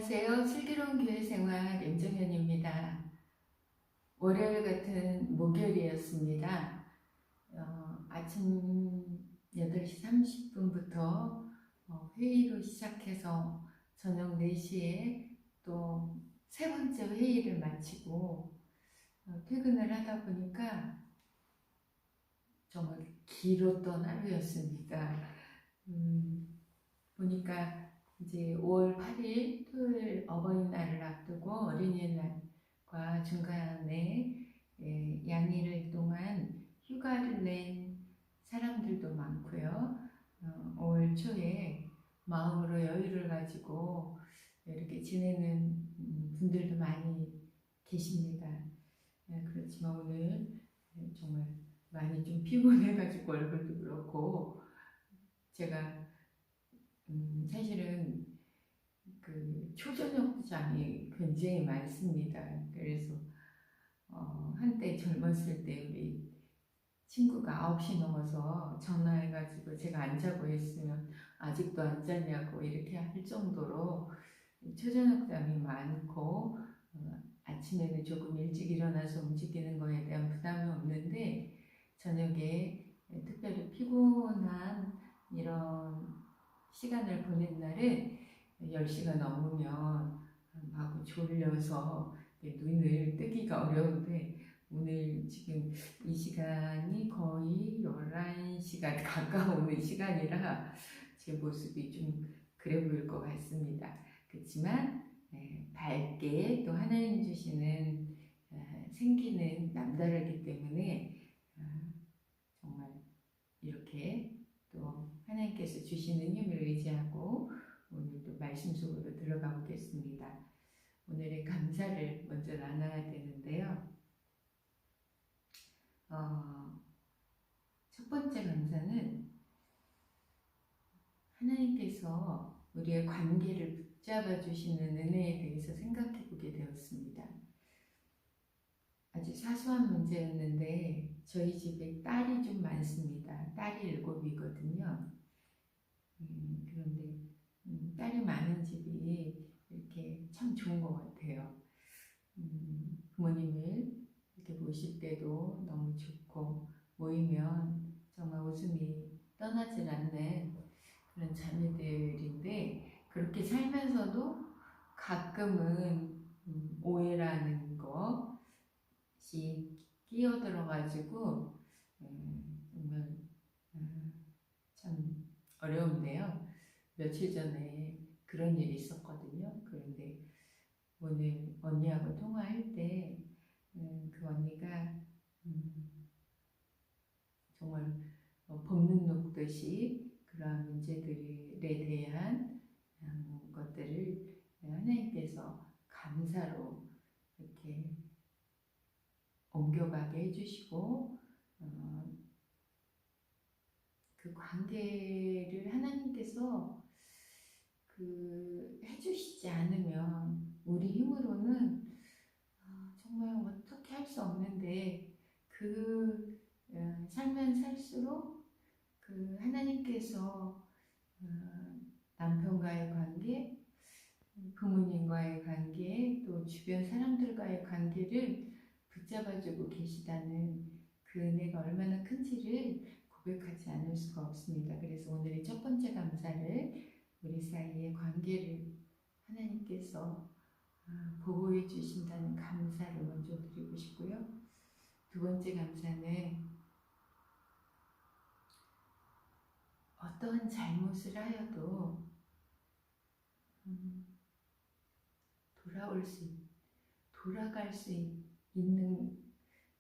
안녕하세요. 슬기로운 교회 생활 임정현입니다. 월요일 같은 목요일이었습니다. 아침 8시 30분부터 회의로 시작해서 저녁 4시에 또 세 번째 회의를 마치고 퇴근을 하다 보니까 정말 길었던 하루였습니다. 보니까 이제 5월 8일 토요일 어버이날을 앞두고 어린이날과 중간에 양일을 동안 휴가를 낸 사람들도 많고요. 5월 초에 마음으로 여유를 가지고 이렇게 지내는 분들도 많이 계십니다. 그렇지만 오늘 정말 많이 좀 피곤해가지고 얼굴도 그렇고 제가 사실은 그 초저녁장이 굉장히 많습니다. 그래서 한때 젊었을 때 우리 친구가 9시 넘어서 전화해가지고 제가 안 자고 있으면 아직도 안 자냐고 이렇게 할 정도로 초저녁잠이 많고 아침에는 조금 일찍 일어나서 움직이는 거에 대한 부담이 없는데 저녁에 특별히 피곤한 이런 시간을 보낸 날은 10시가 넘으면 마구 졸려서 눈을 뜨기가 어려운데 오늘 지금 이 시간이 거의 11시가 가까운 시간이라 제 모습이 좀 그래 보일 것 같습니다. 그렇지만 밝게 또 하나님 주시는 생기는 남다르기 때문에 정말 이렇게 또 하나님께서 주시는 힘을 의지하고 오늘도 말씀 속으로 들어가 보겠습니다. 오늘의 감사를 먼저 나눠야 되는데요. 첫 번째 감사는 하나님께서 우리의 관계를 붙잡아 주시는 은혜에 대해서 생각해 보게 되었습니다. 아주 사소한 문제였는데 저희 집에 딸이 좀 많습니다. 딸이 7이거든요. 그런데 딸이 많은 집이 이렇게 참 좋은 것 같아요. 부모님을 이렇게 모실 때도 너무 좋고 모이면 정말 웃음이 떠나질 않는 그런 자매들인데 그렇게 살면서도 가끔은 오해라는 것이 끼어들어가지고 정말 참 어려운데요. 며칠 전에 그런 일이 있었거든요. 그런데 오늘 언니하고 통화할 때 그 언니가 정말 법문 녹듯이 그러한 문제들에 대한 것들을 하나님께서 감사로 이렇게 옮겨가게 해주시고 그 관계를 하나님께서 해주시지 않으면 우리 힘으로는 정말 어떻게 할 수 없는데 살면 살수록 하나님께서 남편과의 관계, 부모님과의 관계, 또 주변 사람들과의 관계를 붙잡아주고 계시다는 그 은혜가 얼마나 큰지를 고백하지 않을 수가 없습니다. 그래서 오늘의 첫 번째 감사를 우리 사이의 관계를 하나님께서 보호해 주신다는 감사를 먼저 드리고 싶고요. 두 번째 감사는 어떠한 잘못을 하여도 돌아갈 수 있는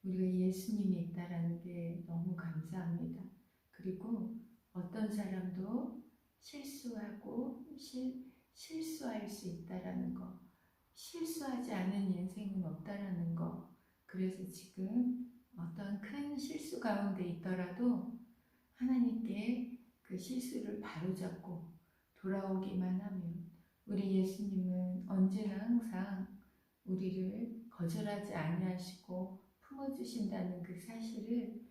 우리가 예수님이 있다라는 게 너무 감사합니다. 그리고 어떤 사람도 실수하고 실수할 수 있다라는 거, 실수하지 않은 인생은 없다라는 거. 그래서 지금 어떤 큰 실수 가운데 있더라도 하나님께 그 실수를 바로잡고 돌아오기만 하면 우리 예수님은 언제나 항상 우리를 거절하지 아니하시고 품어주신다는 그 사실을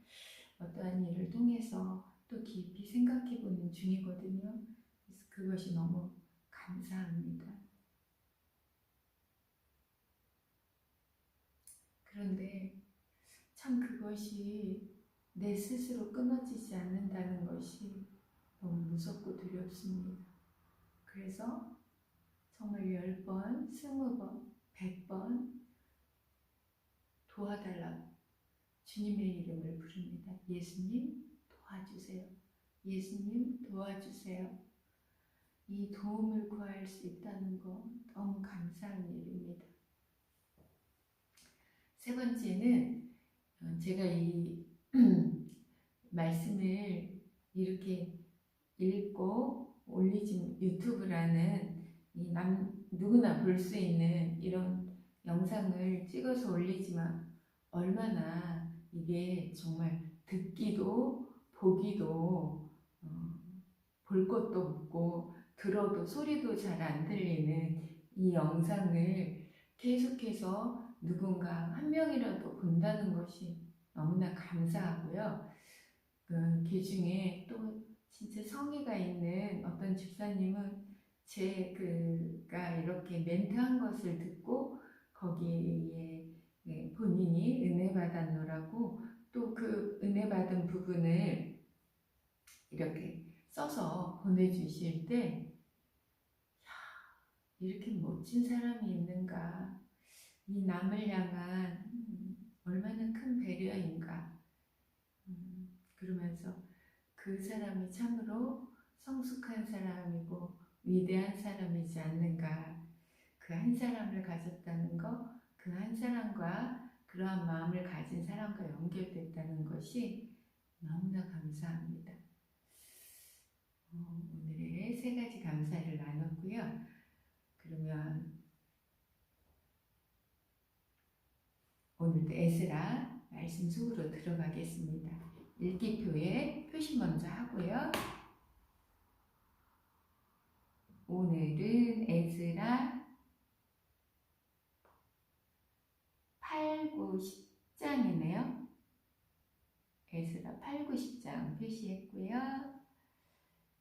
어떠한 일을 통해서 또 깊이 생각해 보는 중이거든요. 그래서 그것이 너무 감사합니다. 그런데 참 그것이 내 스스로 끊어지지 않는다는 것이 너무 무섭고 두렵습니다. 그래서 정말 10번, 20번, 100번 도와달라고 주님의 이름을 부릅니다. 예수님 도와주세요. 예수님 도와주세요. 이 도움을 구할 수 있다는 거 너무 감사한 일입니다. 세 번째는 제가 이 말씀을 이렇게 읽고 올리진 유튜브라는 누구나 볼 수 있는 이런 영상을 찍어서 올리지만 얼마나 이게 정말 듣기도 보기도 볼 것도 없고 들어도 소리도 잘 안 들리는 이 영상을 계속해서 누군가 한 명이라도 본다는 것이 너무나 감사하고요. 그 중에 또 진짜 성의가 있는 어떤 집사님은 제가 이렇게 멘트한 것을 듣고 거기에 본인이 은혜 받았노라고 또 그 은혜 받은 부분을 이렇게 써서 보내주실 때 이렇게 멋진 사람이 있는가, 이 남을 향한 얼마나 큰 배려인가, 그러면서 그 사람이 참으로 성숙한 사람이고 위대한 사람이지 않는가, 그 한 사람을 가졌다는 것, 그 한 사람과 그러한 마음을 가진 사람과 연결됐다는 것이 너무나 감사합니다. 오늘의 세 가지 감사를 나눴고요. 그러면 오늘도 에스라 말씀 속으로 들어가겠습니다. 일기표에 표시 먼저 하고요. 오늘은 에스라 8, 9, 10장이네요. 에스라 8, 9, 10장 표시했고요.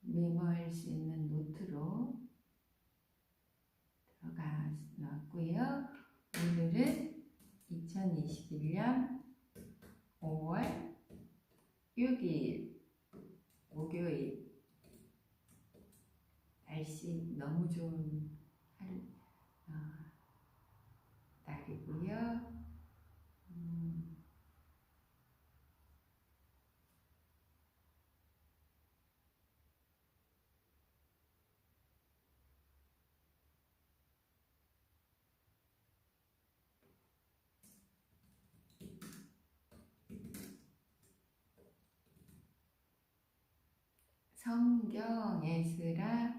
메모할 수 있는 노트로 들어가 놨고요. 오늘은 2021년 5월 6일 목요일, 날씨 너무 좋은 날이고요. 성경 에스라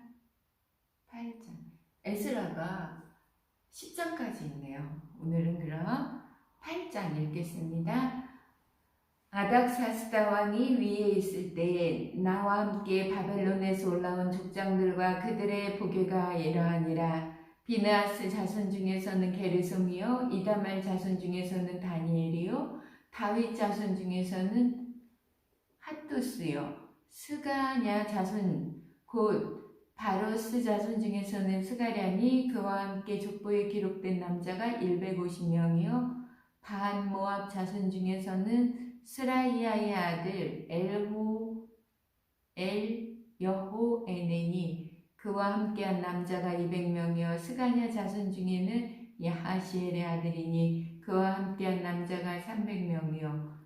8장. 에스라가 10장까지 있네요. 오늘은 그럼 8장 읽겠습니다. 아닥사스다 왕이 위에 있을 때 나와 함께 바벨론에서 올라온 족장들과 그들의 보괴가 이러하니라. 비느하스 자손 중에서는 게르솜이요, 이다말 자손 중에서는 다니엘이요, 다윗 자손 중에서는 핫두스요, 스가냐 자손 곧 바로스 자손 중에서는 스가랴니 그와 함께 족보에 기록된 남자가 150명이요 반 모압 자손 중에서는 스라이아의 아들 여호에넨이 그와 함께한 남자가 200명이요 스가냐 자손 중에는 야하시엘의 아들이니 그와 함께한 남자가 300명이요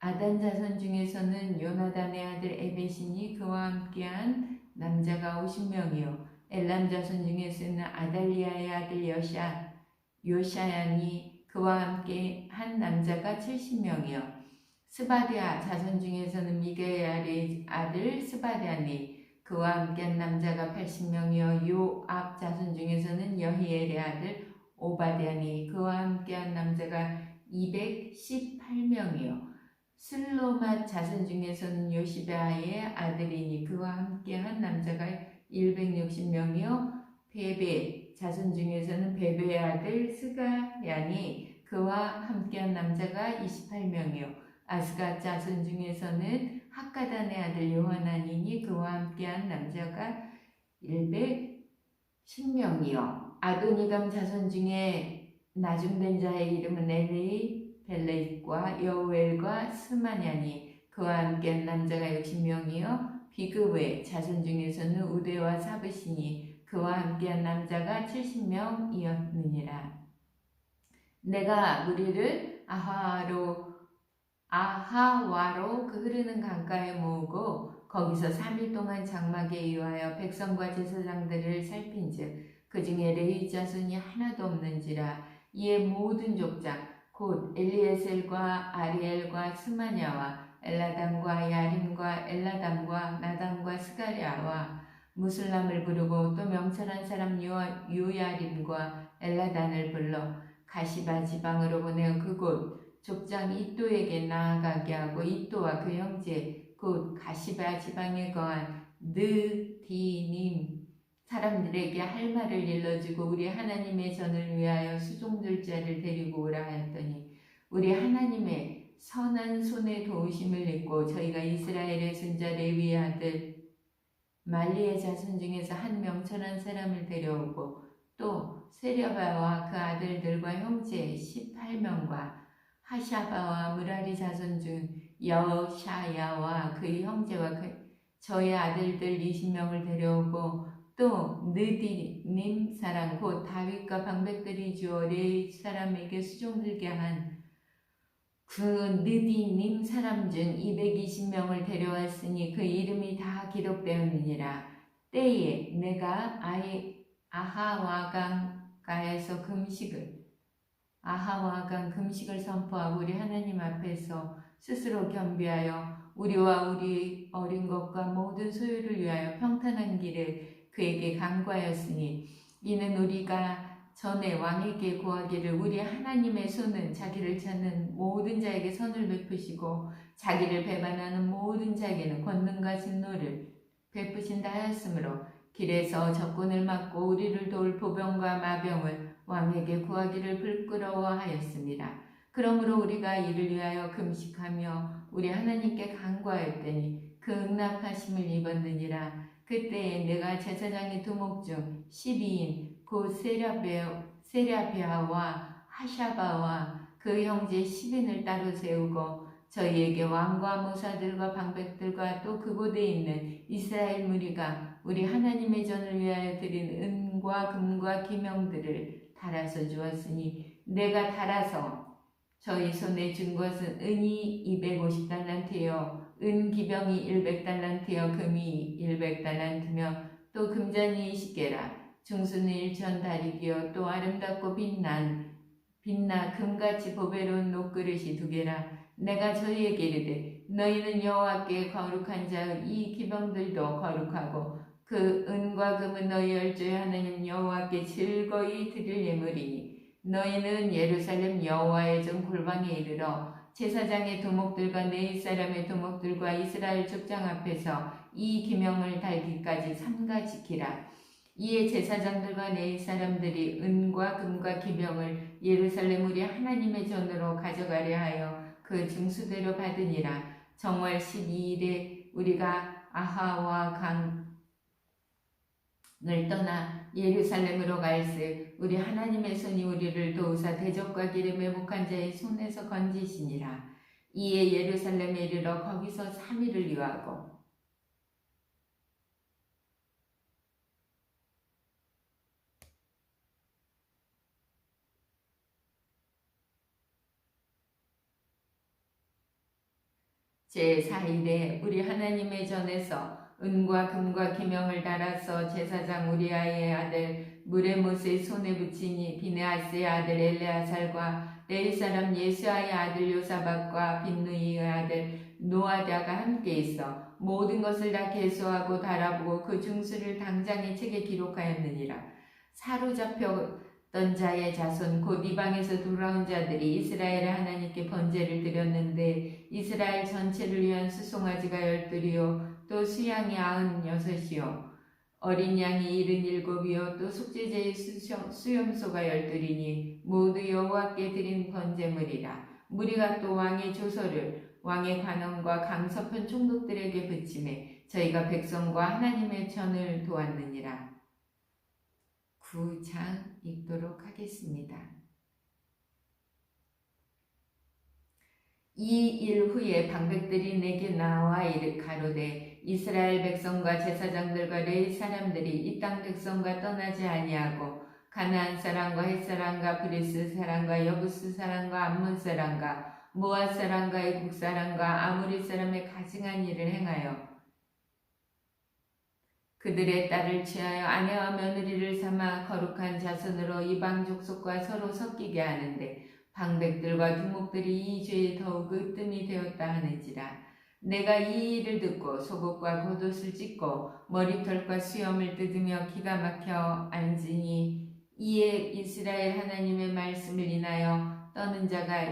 아단 자손 중에서는 요나단의 아들 에벳이니 그와 함께한 남자가 50명이요 엘람 자손 중에서는 아달리아의 아들 요샤야니 그와 함께 한 남자가 70명이요 스바랴 자손 중에서는 미가야의 아들 스바랴니 그와 함께한 남자가 80명이요 요압 자손 중에서는 여히엘의 아들 오바댜니 그와 함께한 남자가 218명이요 슬로맛 자손 중에서는 요시바의 아들이니 그와 함께한 남자가 160명이요 베베 자손 중에서는 베베의 아들 스가야니 그와 함께한 남자가 28명이요 아스갓 자손 중에서는 학가단의 아들 요하나니니 그와 함께한 남자가 110명이요 아도니감 자손 중에 나중된 자의 이름은 엘리 벨렛과 여우엘과 스마냐니 그와 함께한 남자가 60명이요 비그의 자손 중에서는 우대와 사브시니 그와 함께한 남자가 70명이었느니라. 내가 무리를 아하와로 그 흐르는 강가에 모으고 거기서 3일 동안 장막에 이유하여 백성과 제사장들을 살핀즉 그 중에 레위 자손이 하나도 없는지라. 이에 모든 족장 곧 엘리에셀과 아리엘과 스마냐와 엘라담과 야림과 엘라담과 나담과 스가랴와 무슬람을 부르고 또 명철한 사람 요야림과 엘라단을 불러 가시바 지방으로 보내어 그곳 족장 이또에게 나아가게 하고 이또와 그 형제 곧 가시바 지방에 거한 느디님 사람들에게 할 말을 일러주고 우리 하나님의 전을 위하여 수종들 자를 데리고 오라 하였더니 우리 하나님의 선한 손에 도우심을 입고 저희가 이스라엘의 손자 레위의 아들 말리의 자손 중에서 한 명철한 사람을 데려오고 또 세려바와 그 아들들과 형제 18명과 하샤바와 무라리 자손 중 여샤야와 그의 형제와 저의 아들들 20명을 데려오고 또 느디님 사람 곧 다윗과 방백들이 주어 레위 사람에게 수종들게 한 그 느디님 사람 중 220명을 데려왔으니 그 이름이 다 기록되었느니라. 때에 내가 아하와강가에서 금식을 선포하고 우리 하나님 앞에서 스스로 겸비하여 우리와 우리 어린 것과 모든 소유를 위하여 평탄한 길을 그에게 간구하였으니 이는 우리가 전에 왕에게 구하기를 우리 하나님의 손은 자기를 찾는 모든 자에게 선을 베푸시고 자기를 배반하는 모든 자에게는 권능과 진노를 베푸신다 하였으므로 길에서 적군을 막고 우리를 도울 보병과 마병을 왕에게 구하기를 부끄러워하였습니다. 그러므로 우리가 이를 위하여 금식하며 우리 하나님께 간구하였더니 그 응답하심을 입었느니라. 그때에 내가 제사장의 두목 중 12인 곧 세랴베아와 하샤바와 그 형제 10인을 따로 세우고 저희에게 왕과 모사들과 방백들과 또 그곳에 있는 이스라엘 무리가 우리 하나님의 전을 위하여 드린 은과 금과 기명들을 달아서 주었으니 내가 달아서 저희 손에 준 것은 은이 250달란트요 은 기병이 100달란트요 금이 100달란트며 또 금잔이 20개라 중수는 1000다리기요 또 아름답고 빛나 금같이 보배로운 녹그릇이 2개라. 내가 저희에게 이르되 너희는 여호와께 거룩한 자의 이 기병들도 거룩하고 그 은과 금은 너희 열조의 하나님 여호와께 즐거이 드릴 예물이니 너희는 예루살렘 여호와의 전 골방에 이르러 제사장의 두목들과 네일 사람의 두목들과 이스라엘 족장 앞에서 이 기명을 달기까지 삼가 지키라. 이에 제사장들과 네일 사람들이 은과 금과 기명을 예루살렘 우리 하나님의 전으로 가져가려 하여 그 증수대로 받으니라. 정월 12일에 우리가 아하와 강을 떠나 예루살렘으로 갈새 우리 하나님의 손이 우리를 도우사 대적과 기름에 목한 자의 손에서 건지시니라. 이에 예루살렘에 이르러 거기서 3일을 유하고 제4일에 우리 하나님의 전에서 은과 금과 기명을 달아서 제사장 우리아의 아들 무레못의 손에 붙이니 비느하스의 아들 엘레아살과 레위 사람 예수아의 아들 요사박과 빈누이의 아들 노아다가 함께 있어 모든 것을 다 계수하고 달아보고 그 중수를 당장의 책에 기록하였느니라. 사로잡혔던 자의 자손 곧 이방에서 돌아온 자들이 이스라엘의 하나님께 번제를 드렸는데 이스라엘 전체를 위한 수송아지가 12이요 또 수양이 96이요 어린 양이 77이요 또 속죄제의 수염소가 12이니 모두 여호와께 드린 번제물이라. 무리가 또 왕의 조서를 왕의 관원과 강서편 총독들에게 붙임에 저희가 백성과 하나님의 전을 도왔느니라. 9장 읽도록 하겠습니다. 이 일 후에 방백들이 내게 나와 가로되 이스라엘 백성과 제사장들과 레위 사람들이 이 땅 백성과 떠나지 아니하고 가나안 사람과 헷 사람과 브리스 사람과 여부스 사람과 암몬 사람과 모압 사람과 애국 사람과 아무리 사람의 가증한 일을 행하여 그들의 딸을 취하여 아내와 며느리를 삼아 거룩한 자손으로 이방 족속과 서로 섞이게 하는데 방백들과 두목들이 이 죄에 더욱 으뜸이 되었다 하는지라. 내가 이 일을 듣고 속옷과 겉옷을 찢고 머리털과 수염을 뜯으며 기가 막혀 앉으니 이에 이스라엘 하나님의 말씀을 인하여 떠는 자가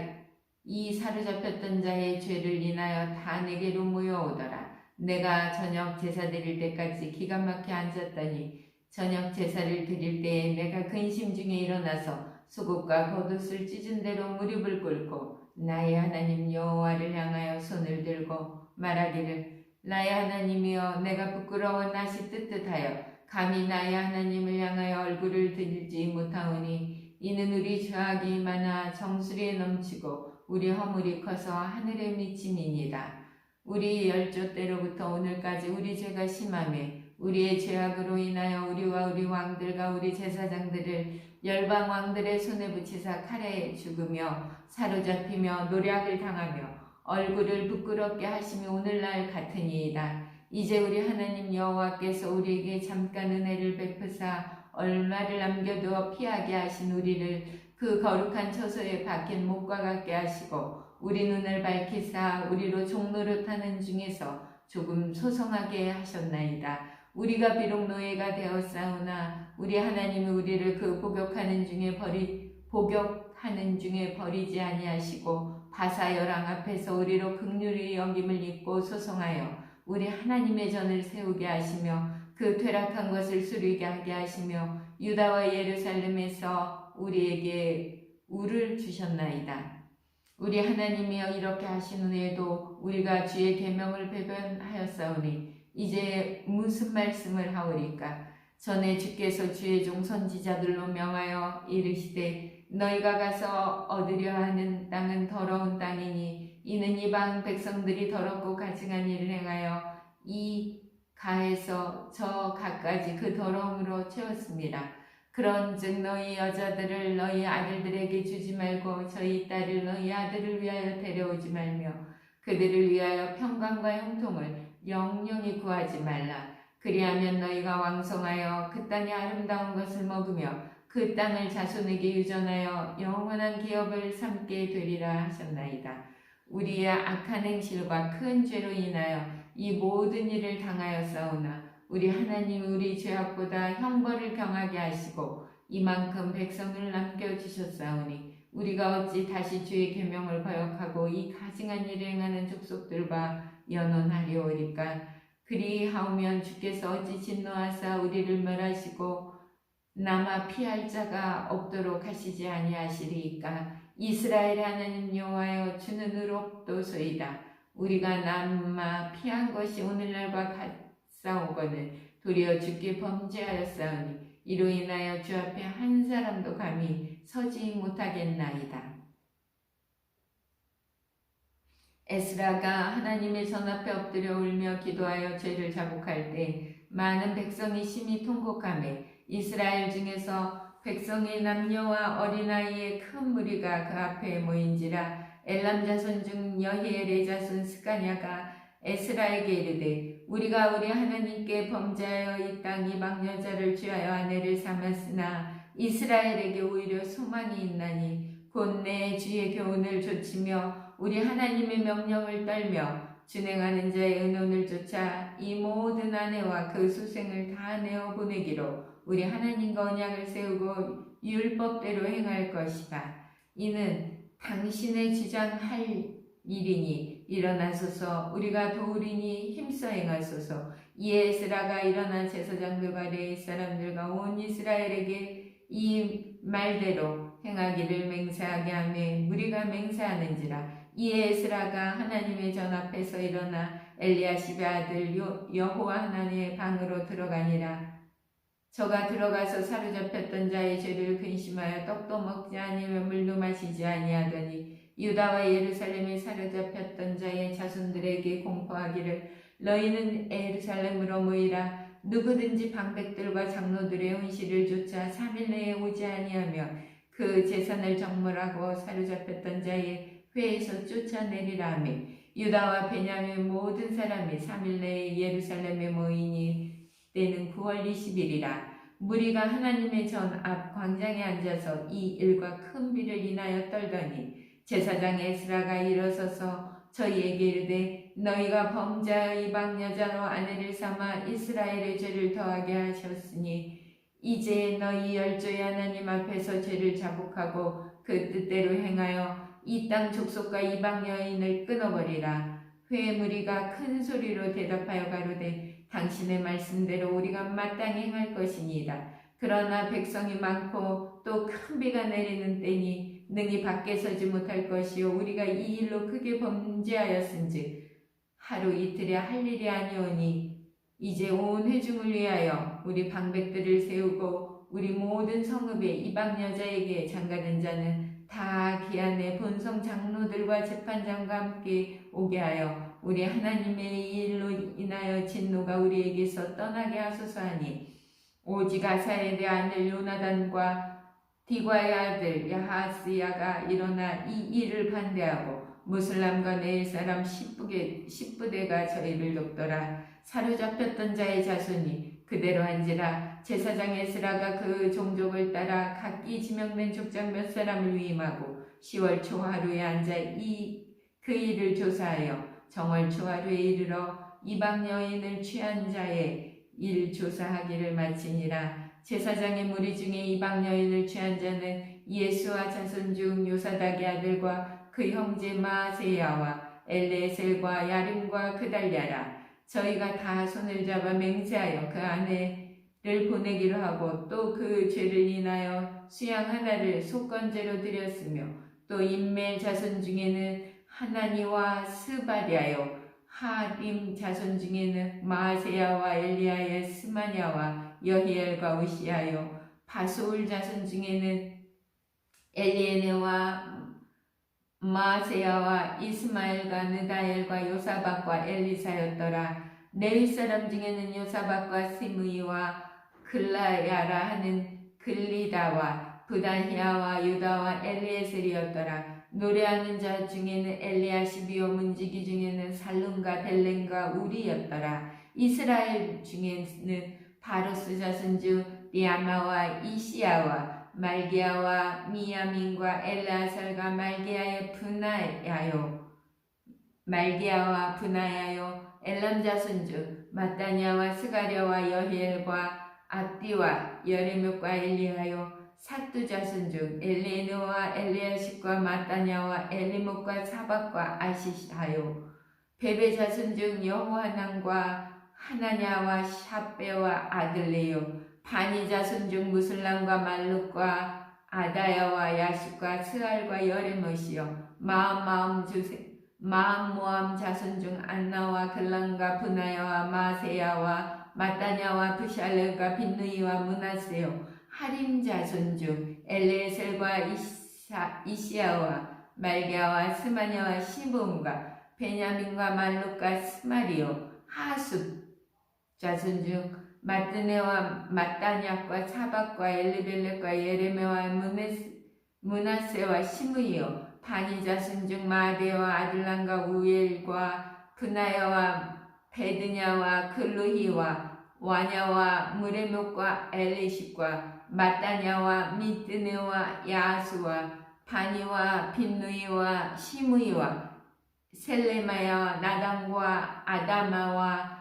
이 사로잡혔던 자의 죄를 인하여 다 내게로 모여오더라. 내가 저녁 제사 드릴 때까지 기가 막혀 앉았더니 저녁 제사를 드릴 때에 내가 근심 중에 일어나서 속옷과 겉옷을 찢은 대로 무릎을 꿇고 나의 하나님 여호와를 향하여 손을 들고 말하기를 나의 하나님이여 내가 부끄러워 낯이 뜨뜻하여 감히 나의 하나님을 향하여 얼굴을 들지 못하오니 이는 우리 죄악이 많아 정수리에 넘치고 우리 허물이 커서 하늘에 미침이니이다. 우리 열조 때로부터 오늘까지 우리 죄가 심하매 우리의 죄악으로 인하여 우리와 우리 왕들과 우리 제사장들을 열방 왕들의 손에 붙이사 칼에 죽으며 사로잡히며 노략을 당하며 얼굴을 부끄럽게 하심이 오늘날 같으니이다. 이제 우리 하나님 여호와께서 우리에게 잠깐 은혜를 베푸사 얼마를 남겨두어 피하게 하신 우리를 그 거룩한 처소에 박힌 목과 같게 하시고 우리 눈을 밝히사 우리로 종노릇하는 중에서 조금 소성하게 하셨나이다. 우리가 비록 노예가 되었사오나 우리 하나님이 우리를 그 복역하는 중에 버리지 아니하시고 바사여랑 앞에서 우리로 긍휼히 여김을 입고 소성하여 우리 하나님의 전을 세우게 하시며 그 퇴락한 것을 수리게 하게 하시며 유다와 예루살렘에서 우리에게 우를 주셨나이다. 우리 하나님이여 이렇게 하신 후에도 우리가 주의 계명을 배반하였사오니 이제 무슨 말씀을 하오리까? 전에 주께서 주의 종 선지자들로 명하여 이르시되 너희가 가서 얻으려 하는 땅은 더러운 땅이니 이는 이방 백성들이 더럽고 가증한 일을 행하여 이 가에서 저 가까지 그 더러움으로 채웠습니다. 그런즉 너희 여자들을 너희 아들들에게 주지 말고 저희 딸을 너희 아들을 위하여 데려오지 말며 그들을 위하여 평강과 형통을 영영히 구하지 말라. 그리하면 너희가 왕성하여 그 땅의 아름다운 것을 먹으며 그 땅을 자손에게 유전하여 영원한 기업을 삼게 되리라 하셨나이다. 우리의 악한 행실과 큰 죄로 인하여 이 모든 일을 당하였사오나 우리 하나님이 우리 죄악보다 형벌을 경하게 하시고 이만큼 백성을 남겨주셨사오니 우리가 어찌 다시 주의 계명을 거역하고 이 가증한 일을 행하는 족속들과 연원하리오리까? 그리하오면 주께서 어찌 진노하사 우리를 멸하시고 남아 피할 자가 없도록 하시지 아니하시리이까? 이스라엘 하나님 여호와여 주는 의롭도소이다. 우리가 남아 피한 것이 오늘날과 같사오거늘 도리어 주께 범죄하였사오니 이로 인하여 주 앞에 한 사람도 감히 서지 못하겠나이다. 에스라가 하나님의 전 앞에 엎드려 울며 기도하여 죄를 자복할 때 많은 백성이 심히 통곡하매 이스라엘 중에서 백성의 남녀와 어린아이의 큰 무리가 그 앞에 모인지라. 엘람 자손 중 여히엘의 자손 스가냐가 에스라에게 이르되 우리가 우리 하나님께 범죄하여 이 땅 이방 여자를 취하여 아내를 삼았으나 이스라엘에게 오히려 소망이 있나니 곧 내 주의 교훈을 좇으며 우리 하나님의 명령을 떨며 준행하는 자의 의논을 쫓아 이 모든 아내와 그 수생을 다 내어 보내기로 우리 하나님과 언약을 세우고 율법대로 행할 것이다. 이는 당신의 주장할 일이니 일어나소서. 우리가 도우리니 힘써 행하소서. 이에 에스라가 일어나 제사장들과 레위 사람들과 온 이스라엘에게 이 말대로 행하기를 맹세하게 하며 무리가 맹세하는지라. 이에 에스라가 하나님의 전 앞에서 일어나 엘리야십의 아들 여호와 하나님의 방으로 들어가니라. 저가 들어가서 사로잡혔던 자의 죄를 근심하여 떡도 먹지 아니하며 물도 마시지 아니하더니 유다와 예루살렘에 사로잡혔던 자의 자손들에게 공포하기를 너희는 예루살렘으로 모이라. 누구든지 방백들과 장로들의 혼시를 조차 3일 내에 오지 아니하며 그 재산을 정물하고 사로잡혔던 자의 회에서 쫓아내리라 하며 유다와 베냐민 모든 사람이 3일 내에 예루살렘에 모이니 때는 9월 20일이라. 무리가 하나님의 전 앞 광장에 앉아서 이 일과 큰 비를 인하여 떨더니 제사장 에스라가 일어서서 저희에게 이르되 너희가 범죄하여 이방 여자로 아내를 삼아 이스라엘의 죄를 더하게 하셨으니 이제 너희 열조의 하나님 앞에서 죄를 자복하고 그 뜻대로 행하여 이 땅 족속과 이방 여인을 끊어버리라. 회의 무리가 큰 소리로 대답하여 가로되 당신의 말씀대로 우리가 마땅히 행할 것이니이다. 그러나 백성이 많고 또 큰 비가 내리는 때니 능히 밖에 서지 못할 것이요 우리가 이 일로 크게 범죄하였은즉 하루 이틀에 할 일이 아니오니 이제 온 회중을 위하여 우리 방백들을 세우고 우리 모든 성읍에 이방 여자에게 장가든 자는 다 기한에 본성 장로들과 재판장과 함께 오게 하여 우리 하나님의 일로 인하여 진노가 우리에게서 떠나게 하소서 하니 오직 아사엘의 아들 요나단과 디과의 아들 야하스야가 일어나 이 일을 반대하고 무슬람과 네일 사람 10부대가 저희를 돕더라. 사로잡혔던 자의 자손이 그대로 한지라. 제사장 에스라가 그 종족을 따라 각기 지명된 족장 몇 사람을 위임하고 10월 초 하루에 앉아 그 일을 조사하여 정월 초 하루에 이르러 이방 여인을 취한 자의 일 조사하기를 마치니라. 제사장의 무리 중에 이방 여인을 취한 자는 예수와 자손 중 요사닥의 아들과 그 형제 마세야와 엘레셀과 야림과 그달랴라. 저희가 다 손을 잡아 맹세하여 그 아내를 보내기로 하고 또 그 죄를 인하여 수양 하나를 속건제로 드렸으며 또 인멜 자손 중에는 하나니와 스바랴요 하림 자손 중에는 마세야와 엘리야의 스마냐와 여히엘과 우시야요 바소울 자손 중에는 엘리에네와 마세야와 이스마엘과 느다엘과 요사박과 엘리사였더라. 레위 사람 중에는 요사박과 시므이와 글라야라 하는 글리다와 부다히아와 유다와 엘리에셀이었더라. 노래하는 자 중에는 엘리야시비요 문지기 중에는 살룸과 델렌과 우리였더라. 이스라엘 중에는 바로스 자손 중 리아마와 이시야와 말기야와 미야민과 엘라살과 말기야의 분하야요 말기야와 분하야요 엘람 자손 중 마따냐와 스가랴와 여히엘과 압디와 여레목과 엘리하요 삭두 자손 중 엘레노와 엘리야십과 마따냐와 엘리목과 사박과 아시하요 베베 자손 중 여호하난과 하나냐와 샤베와 아들레요 바니 자손 중 무슬람과 말룩과 아다야와 야십과 스알과 여레못이요 마음 모함 자손 중 안나와 글랑과 분하야와 마세야와 마따냐와 부샬르가 빈누이와 문하세요 하림 자손 중 엘레셀과 이시야와 말갸와 스마냐와 시므온과 베냐민과 말룩과 스마리요 하숫 자손 중 마뜨네와 마따냐과 사박과 엘리벨렉과 예레메와 문하세와 시므이요 바니 자손 중 마데와 아들람과 우엘과 분하야와 베드냐와 글루히와 와냐와 무레목과 엘리십과 마따냐와 미뜨네와 야수와 바니와 빈누이와 시므이와 셀레마야와 나단과 아다마와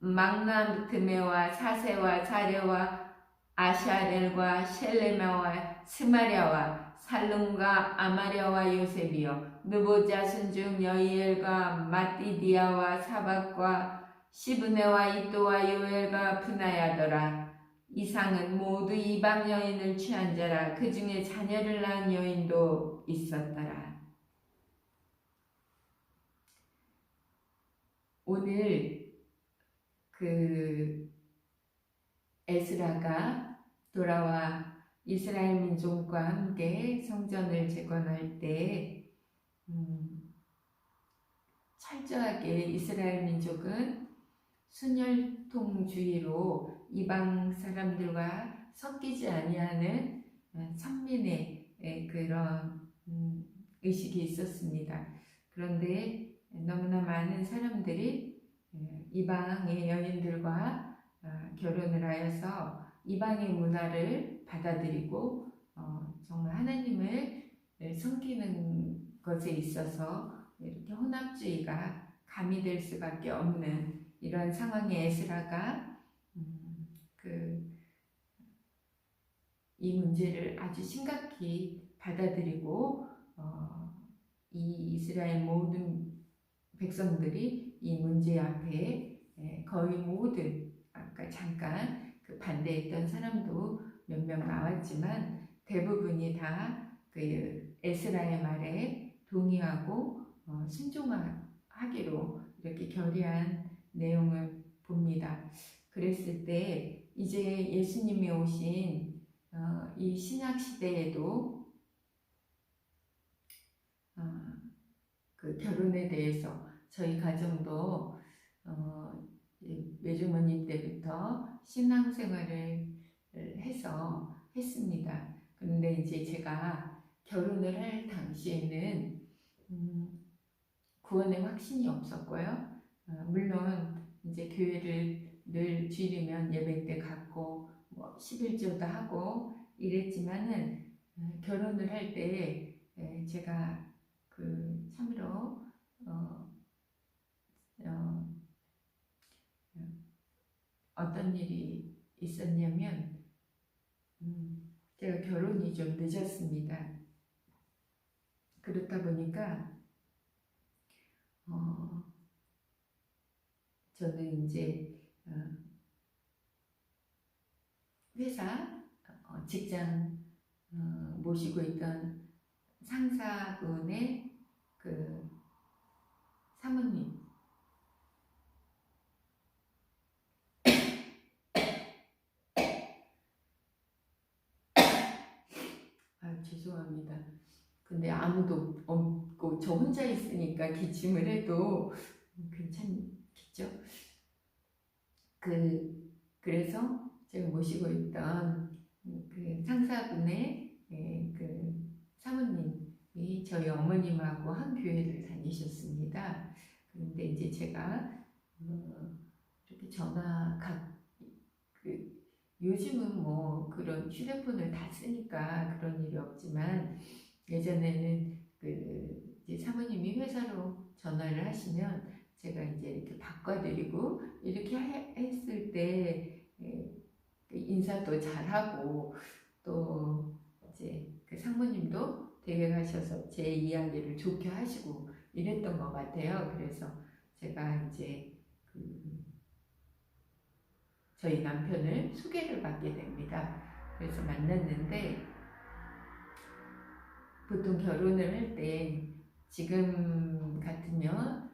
망나드메와 사세와 사레와 아샤렐과 셀레마와 스마랴와 살룸과 아마랴와 요셉이요 느보 자손 중 여이엘과 마띠디아와 사박과 시브네와 이또와 요엘과 분하야더라. 이상은 모두 이방 여인을 취한 자라. 그 중에 자녀를 낳은 여인도 있었더라. 오늘 에스라가 돌아와 이스라엘 민족과 함께 성전을 재건할 때 음, 철저하게 이스라엘 민족은 순혈통주의로 이방 사람들과 섞이지 아니하는 선민의 그런 의식이 있었습니다. 그런데 너무나 많은 사람들이 이방의 여인들과 결혼을 하여서 이방의 문화를 받아들이고 정말 하나님을 섬기는 것에 있어서 이렇게 혼합주의가 가미될 수밖에 없는 이런 상황에 에스라가 이 문제를 아주 심각히 받아들이고 이 이스라엘 모든 백성들이 이 문제 앞에 거의 모든 아까 잠깐 그 반대했던 사람도 몇 명 나왔지만 대부분이 다 그 에스라의 말에 동의하고 순종하기로 이렇게 결의한 내용을 봅니다. 그랬을 때 이제 예수님이 오신 이 신약 시대에도 그 결혼에 대해서 저희 가정도 외주머니 때부터 신앙생활을 해서 했습니다. 그런데 이제 제가 결혼을 할 당시에는 구원의 확신이 없었고요. 물론 이제 교회를 늘 주일이면 예배 때 갔고 뭐 11조도 하고 이랬지만은 결혼을 할 때 제가 그 참으로 어떤 일이 있었냐면 제가 결혼이 좀 늦었습니다. 그렇다 보니까 저는 이제 회사 직장 모시고 있던 상사분의 그 사모님 죄송합니다. 근데 아무도 없고 저 혼자 있으니까 기침을 해도 괜찮겠죠? 그래서 제가 모시고 있던 그 상사분의 그 사모님이 저희 어머님하고 한 교회를 다니셨습니다. 그런데 이제 제가 이렇게 요즘은 뭐 그런 휴대폰을 다 쓰니까 그런 일이 없지만 예전에는 이제 사모님이 회사로 전화를 하시면 제가 이제 이렇게 바꿔드리고 이렇게 했을 때 인사도 잘하고 또 이제 그 상무님도 댁에 가셔서 제 이야기를 좋게 하시고 이랬던 것 같아요. 그래서 제가 이제 저희 남편을 소개를 받게 됩니다. 그래서 만났는데 보통 결혼을 할 때 지금 같으면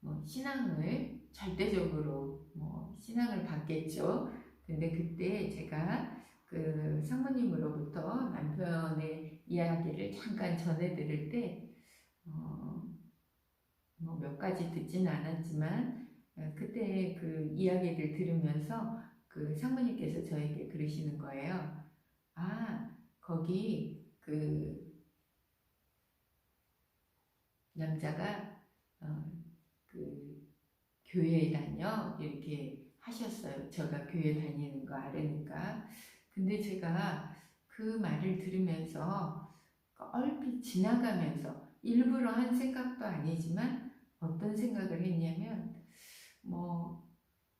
뭐 신앙을 절대적으로 신앙을 받겠죠. 근데 그때 제가 그 상무님으로부터 남편의 이야기를 잠깐 전해드릴 때 몇 가지 듣지는 않았지만 그때 그 이야기를 들으면서 그 상무님께서 저에게 그러시는 거예요. 거기 그 남자가 그 교회에 다녀 이렇게 하셨어요. 제가 교회 다니는 거 알으니까. 근데 제가 그 말을 들으면서 얼핏 지나가면서 일부러 한 생각도 아니지만 어떤 생각을 했냐면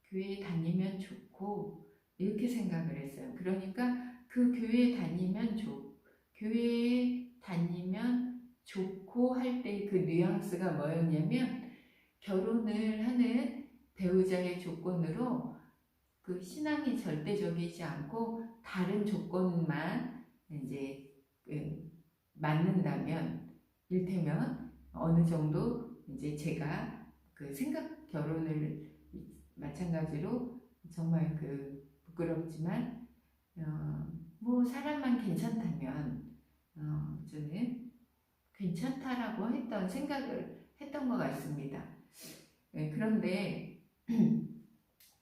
교회 다니면 좋고 이렇게 생각을 했어요. 그러니까 그 교회 다니면 교회에 다니면 좋고 할 때 그 뉘앙스가 뭐였냐면 결혼을 하는 배우자의 조건으로 그 신앙이 절대적이지 않고 다른 조건만 이제 맞는다면 일테면 어느 정도 이제 제가 그 결혼을 마찬가지로 정말 부끄럽지만 사람만 괜찮다면 저는 괜찮다라고 했던 생각을 했던 것 같습니다. 네, 그런데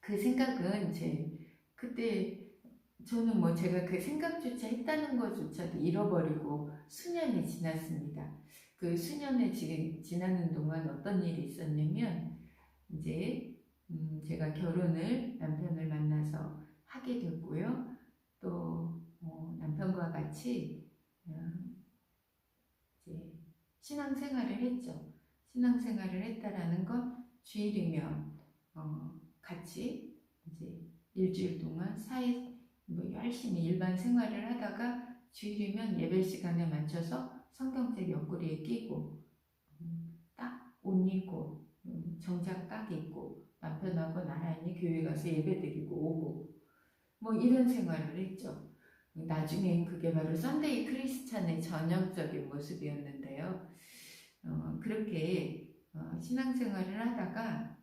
그 생각은 그때 저는 뭐 제가 그 생각조차 했다는 것조차도 잃어버리고 수년이 지났습니다. 그 수년에 지나는 동안 어떤 일이 있었냐면 이제 제가 결혼을 남편을 만나서 하게 됐고요. 또 남편과 같이 이제 신앙생활을 했죠. 신앙생활을 했다라는 건 주일이면 같이 이제 일주일 동안 뭐 열심히 일반 생활을 하다가 주일이면 예배 시간에 맞춰서 성경책 옆구리에 끼고 딱 옷 입고 정장 입고 남편하고 나란히 교회 가서 예배 드리고 오고 뭐 이런 생활을 했죠. 나중엔 그게 바로 썬데이 크리스찬의 전형적인 모습이었는데요. 그렇게 신앙생활을 하다가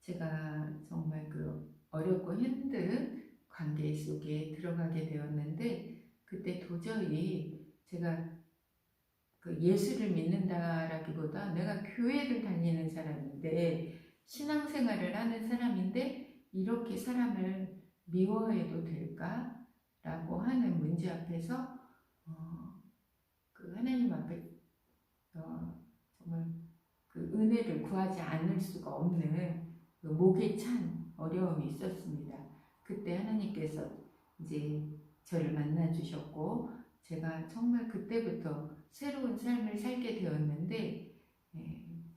제가 정말 그 어렵고 힘든 관계 속에 들어가게 되었는데 그때 도저히 제가 그 예수를 믿는다라기보다 내가 교회를 다니는 사람인데 신앙생활을 하는 사람인데 이렇게 사람을 미워해도 될까라고 하는 문제 앞에서 그 하나님 앞에 정말 그 은혜를 구하지 않을 수가 없는 그 목에 찬 어려움이 있었습니다. 그때 하나님께서 이제 저를 만나 주셨고 제가 정말 그때부터 새로운 삶을 살게 되었는데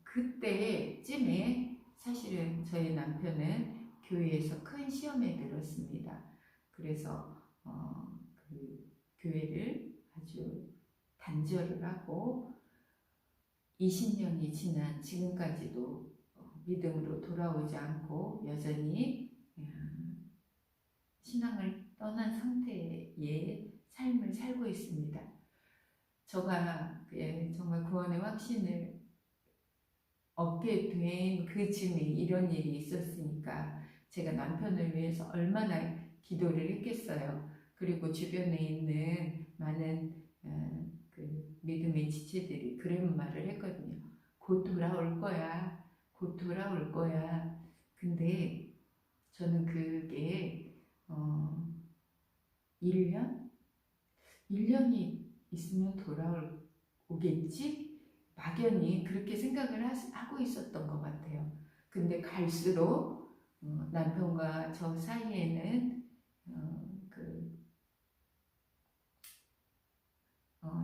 그때쯤에 사실은 저희 남편은 교회에서 큰 시험에 들었습니다. 그래서 그 교회를 아주 단절을 하고 20년이 지난 지금까지도 믿음으로 돌아오지 않고 여전히 신앙을 떠난 상태의 삶을 살고 있습니다. 저가 정말 구원의 확신을 얻게 된 그 즈음에 이런 일이 있었으니까 제가 남편을 위해서 얼마나 기도를 했겠어요. 그리고 주변에 있는 많은 그 믿음의 지체들이 그런 말을 했거든요. 곧 돌아올 거야. 곧 돌아올 거야. 근데 저는 그게 1년? 1년이 있으면 돌아오겠지? 막연히 그렇게 생각을 하고 있었던 것 같아요. 근데 갈수록 남편과 저 사이에는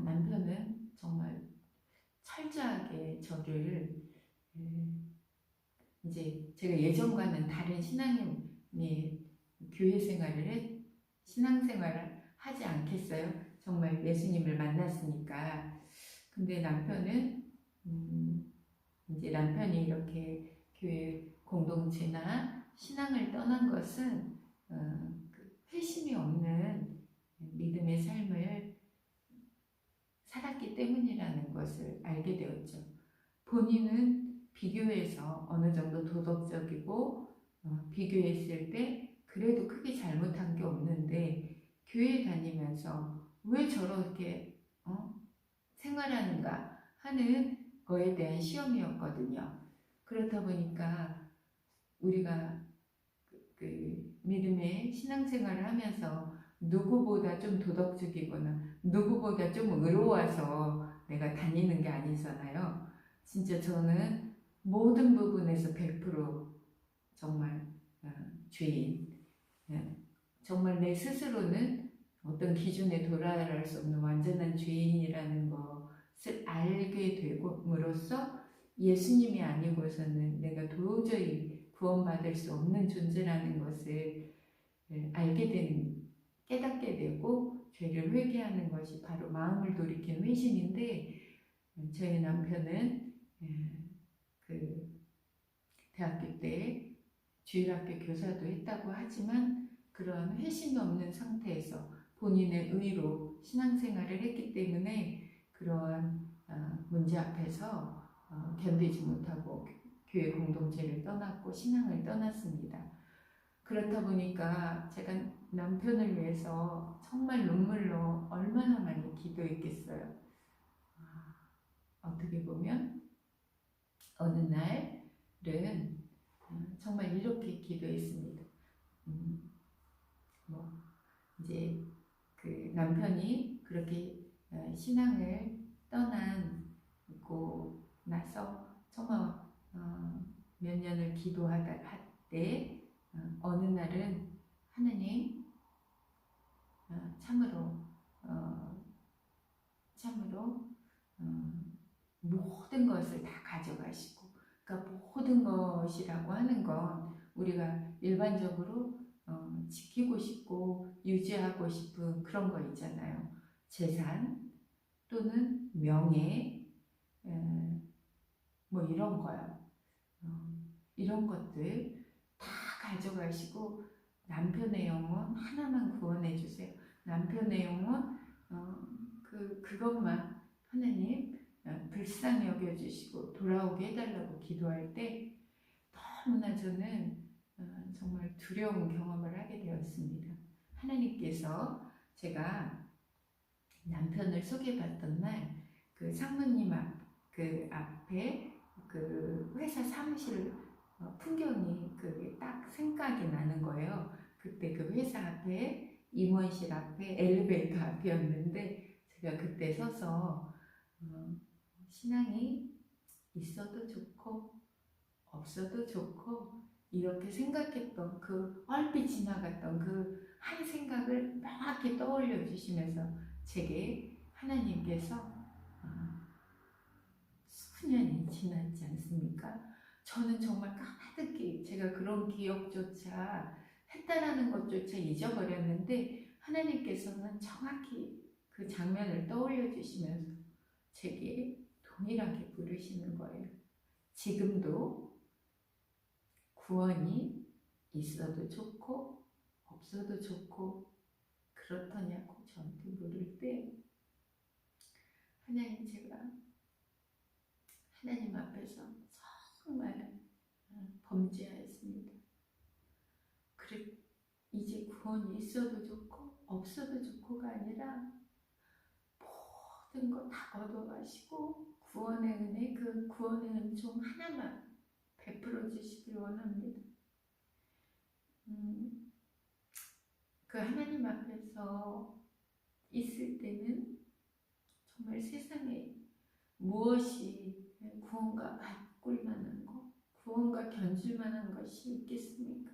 남편은 정말 철저하게 저를 이제 제가 예전과는 다른 교회 신앙생활을 하지 않겠어요? 정말 예수님을 만났으니까. 근데 남편은 이제 남편이 이렇게 교회 공동체나 신앙을 떠난 것은 회심이 없는 믿음의 삶을 살았기 때문이라는 것을 알게 되었죠. 본인은 비교해서 어느 정도 도덕적이고 비교했을 때 그래도 크게 잘못한 게 없는데 교회 다니면서 왜 저렇게 생활하는가 하는 거에 대한 시험이었거든요. 그렇다 보니까 우리가 그 믿음의 신앙생활을 하면서 누구보다 좀 도덕적이거나 누구보다 좀 의로워서 내가 다니는 게 아니잖아요. 진짜 저는 모든 부분에서 100% 정말 죄인, 정말 내 스스로는 어떤 기준에 도달할 수 없는 완전한 죄인이라는 것을 알게 됨으로써 예수님이 아니고서는 내가 도저히 구원받을 수 없는 존재라는 것을 깨닫게 되고 죄를 회개하는 것이 바로 마음을 돌이킨 회심인데 저희 남편은 그 대학교 때 주일학교 교사도 했다고 하지만 그런 회심이 없는 상태에서 본인의 의로 신앙생활을 했기 때문에 그러한 문제 앞에서 견디지 못하고 교회 공동체를 떠났고 신앙을 떠났습니다. 그렇다 보니까 제가 남편을 위해서 정말 눈물로 얼마나 많이 기도했겠어요. 어떻게 보면 어느 날은 정말 이렇게 기도했습니다. 뭐 이제 그 남편이 그렇게 신앙을 떠나고 나서 정말 몇 년을 기도하다 할 때 어느 날은 하나님 참으로 모든 것을 다 가져가시고, 그러니까 모든 것이라고 하는 건 우리가 일반적으로 지키고 싶고 유지하고 싶은 그런 거 있잖아요. 재산 또는 명예, 뭐 이런 거요. 이런 것들 다 가져가시고 남편의 영혼 하나만 구원해 주세요. 남편의 영혼 그것만 하나님 불쌍히 여겨주시고 돌아오게 해달라고 기도할 때 너무나 저는 정말 두려운 경험을 하게 되었습니다. 하나님께서 제가 남편을 소개받던 날 그 상무님 그 앞에 그 회사 사무실 풍경이 그게 딱 생각이 나는 거예요. 그때 그 회사 앞에 임원실 앞에 엘리베이터 앞이었는데 제가 그때 서서 신앙이 있어도 좋고 없어도 좋고 이렇게 생각했던 그 얼핏 지나갔던 그 한 생각을 명확히 떠올려 주시면서 제게 하나님께서 수년이 지났지 않습니까? 저는 정말 까마득히 제가 그런 기억조차 했다라는 것조차 잊어버렸는데 하나님께서는 정확히 그 장면을 떠올려 주시면서 제게 동일하게 부르시는 거예요. 지금도 구원이 있어도 좋고 없어도 좋고 그렇더냐고 저한테 물을 때 제가 하나님 앞에서 정말 범죄하였습니다. 그래 이제 구원이 있어도 좋고 없어도 좋고가 아니라 모든 거 다 거둬가시고 구원의 은혜, 그 구원의 은총 하나만 베풀어 주시길 원합니다. 그 하나님 앞에서 있을 때는 정말 세상에 무엇이 구원과 바꿀 만한 것, 구원과 견줄 만한 것이 있겠습니까?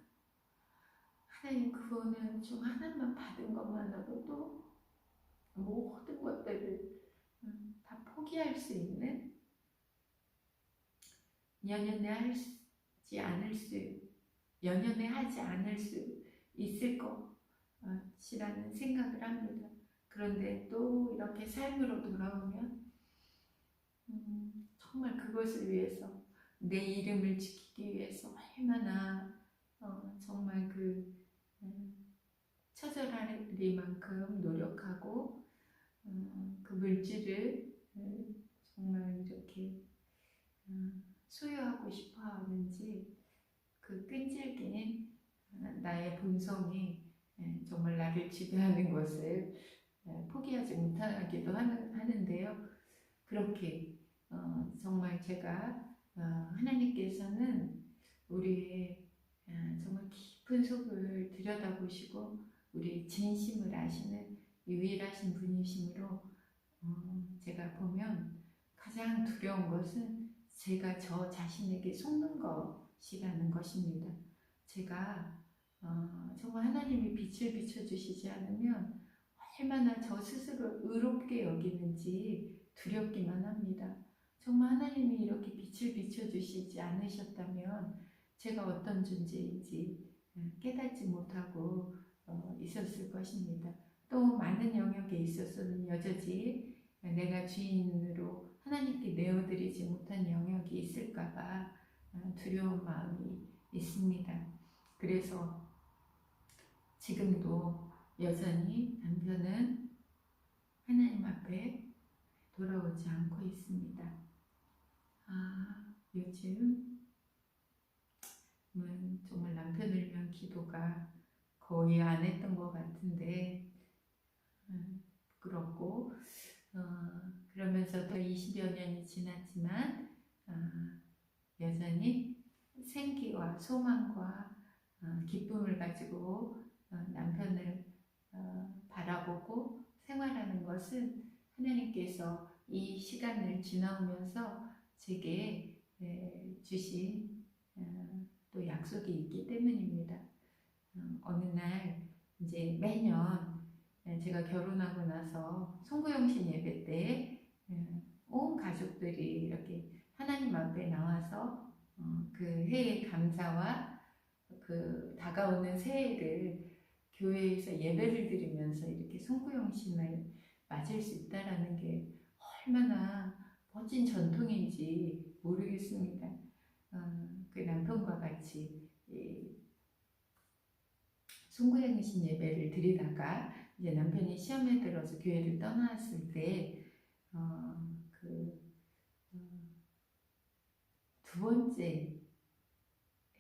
하나님 구원의 은총 하나만 받은 것만으로도 모든 것들을 다 포기할 수 있는, 연연하지 않을 수 있을 것이라는 생각을 합니다. 그런데 또 이렇게 삶으로 돌아오면 정말 그것을 위해서 내 이름을 지키기 위해서 얼마나 정말 그 처절하리만큼 노력하고 그 물질을 정말 이렇게 소유하고 싶어 하는지 그 끈질긴 나의 본성이 정말 나를 지배하는 것을 포기하지 못하기도 하는데요. 그렇게 정말 제가 하나님께서는 우리의 정말 깊은 속을 들여다보시고 우리의 진심을 아시는 유일하신 분이시므로 제가 보면 가장 두려운 것은 제가 저 자신에게 속는 것이라는 것입니다. 제가 정말 하나님이 빛을 비춰주시지 않으면 얼마나 저 스스로 의롭게 여기는지 두렵기만 합니다. 정말 하나님이 이렇게 빛을 비춰주시지 않으셨다면 제가 어떤 존재인지 깨닫지 못하고 있었을 것입니다. 또 많은 영역에 있어서는 여전히 내가 주인으로 하나님께 내어드리지 못한 영역이 있을까봐 두려운 마음이 있습니다. 그래서 지금도 여전히 남편은 하나님 앞에 돌아오지 않고 있습니다. 요즘은 정말 남편을 위한 기도가 거의 안 했던 것 같은데 부끄럽고 그러면서도 20여 년이 지났지만 여전히 생기와 소망과 기쁨을 가지고 남편을 바라보고 생활하는 것은 하나님께서 이 시간을 지나오면서 제게 주신 또 약속이 있기 때문입니다. 어느 날 이제 매년 제가 결혼하고 나서 송구영신 예배 때 온 가족들이 이렇게 하나님 앞에 나와서 그 해의 감사와 그 다가오는 새해를 교회에서 예배를 드리면서 이렇게 송구영신을 맞을 수 있다라는 게 얼마나 멋진 전통인지 모르겠습니다. 그 남편과 같이 송구영신 예배를 드리다가 이제 남편이 시험에 들어서 교회를 떠났을 때 두 번째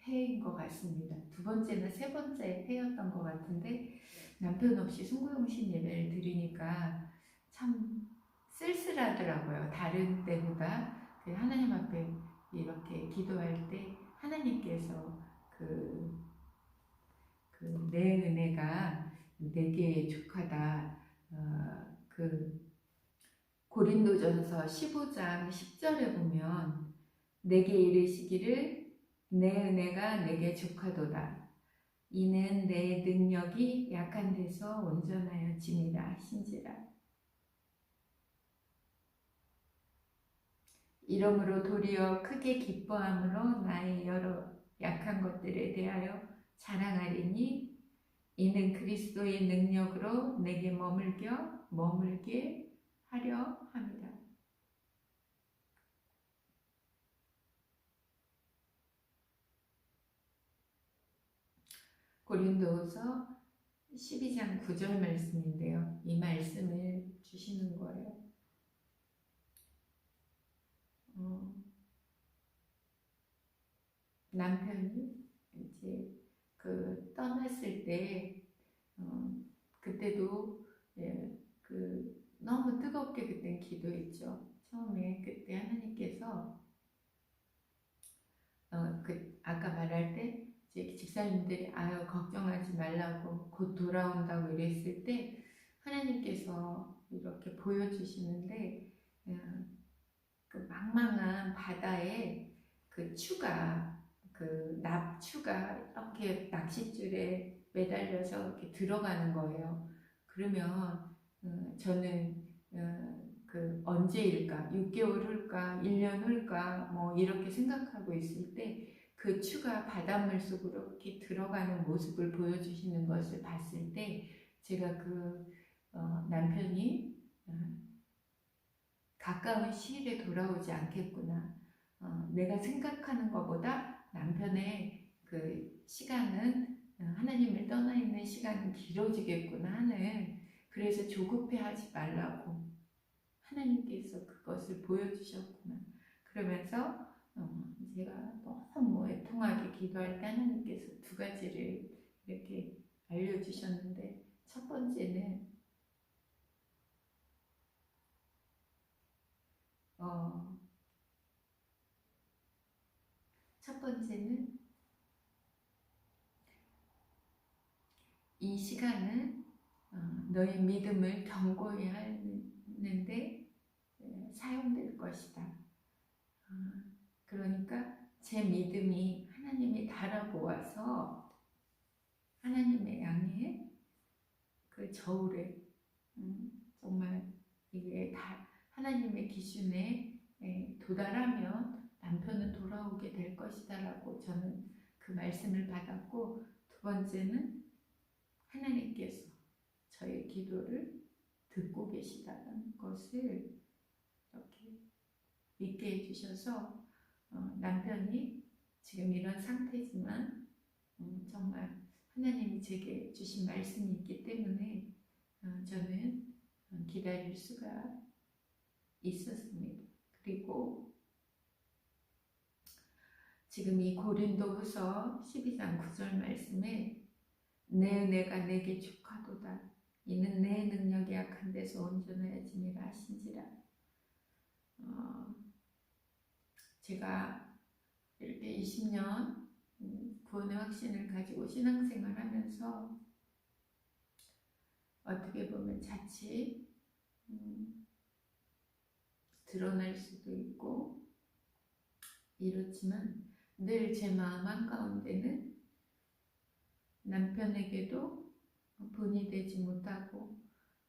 해인 것 같습니다. 두 번째나 세 번째 해였던 것 같은데 남편 없이 송구영신 예배를 드리니까 참 쓸쓸하더라고요. 다른 때보다 하나님 앞에 이렇게 기도할 때 하나님께서 내 은혜가 내게 족하다. 고린도전서 15장 10절에 보면 내게 이르시기를 내 은혜가 내게 족하도다. 이는 내 능력이 약한 데서 온전하여짐이라 하신지라. 이러므로 도리어 크게 기뻐함으로 나의 여러 약한 것들에 대하여 자랑하리니 이는 그리스도의 능력으로 내게 머물게 하려 합니다. 고린도후서 12장 9절 말씀인데요. 이 말씀을 주시는 거예요. 남편이 이제 떠났을 때 그때도 너무 뜨겁게 그때 기도했죠. 처음에 그때 하나님께서 아까 말할 때 이제 집사님들이 아유 걱정하지 말라고 곧 돌아온다고 이랬을 때 하나님께서 이렇게 보여주시는데 그 망망한 바다에 납추가 이렇게 낚싯줄에 매달려서 이렇게 들어가는 거예요. 그러면 저는 언제일까? 6개월 흘까? 1년 흘까? 뭐 이렇게 생각하고 있을 때 그 추가 바닷물 속으로 이렇게 들어가는 모습을 보여주시는 것을 봤을 때 제가 남편이 가까운 시일에 돌아오지 않겠구나. 내가 생각하는 것보다 남편의 그 시간은 하나님을 떠나 있는 시간은 길어지겠구나 하는, 그래서 조급해하지 말라고 하나님께서 그것을 보여주셨구나. 그러면서 제가 너무 애통하게 기도할 때 하나님께서 두 가지를 이렇게 알려주셨는데 첫 번째는 이 시간은 너의 믿음을 견고히 하는데 사용될 것이다. 그러니까 제 믿음이 하나님이 달아보아서 하나님의 양에 그 저울에 정말 이게 다 하나님의 기준에 도달하면 남편은 돌아오게 될 것이다 라고 저는 그 말씀을 받았고, 두 번째는 하나님께서 저의 기도를 듣고 계시다는 것을 이렇게 믿게 해주셔서 남편이 지금 이런 상태지만 정말 하나님이 제게 주신 말씀이 있기 때문에 저는 기다릴 수가 있었습니다. 그리고 지금 이 고린도후서 12장 9절 말씀에 내 은혜가 내게 족하도다. 이는 내 능력이 약한 데서 온전하여짐이라 하신지라. 어, 제가 이렇게 20년 구원의 확신을 가지고 신앙생활 하면서 어떻게 보면 자칫 드러날 수도 있고 이렇지만 늘 제 마음 한가운데는 남편에게도 본이 되지 못하고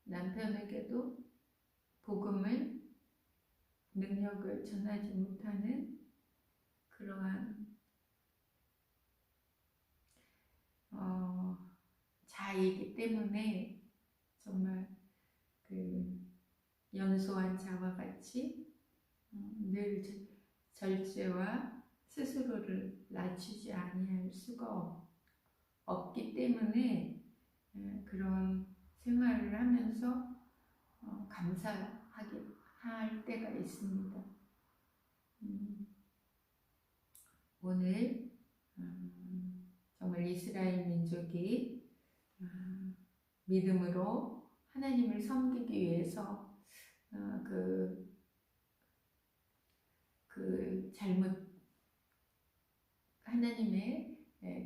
남편에게도 복음을 능력을 전하지 못하는 그러한 자이기 때문에 정말 그 연소한 자와 같이 늘 절제와 스스로를 낮추지 아니할 수가 없기 때문에 그런 생활을 하면서 감사하게 할 때가 있습니다. 오늘 정말 이스라엘 민족이 믿음으로 하나님을 섬기기 위해서 그 잘못 하나님의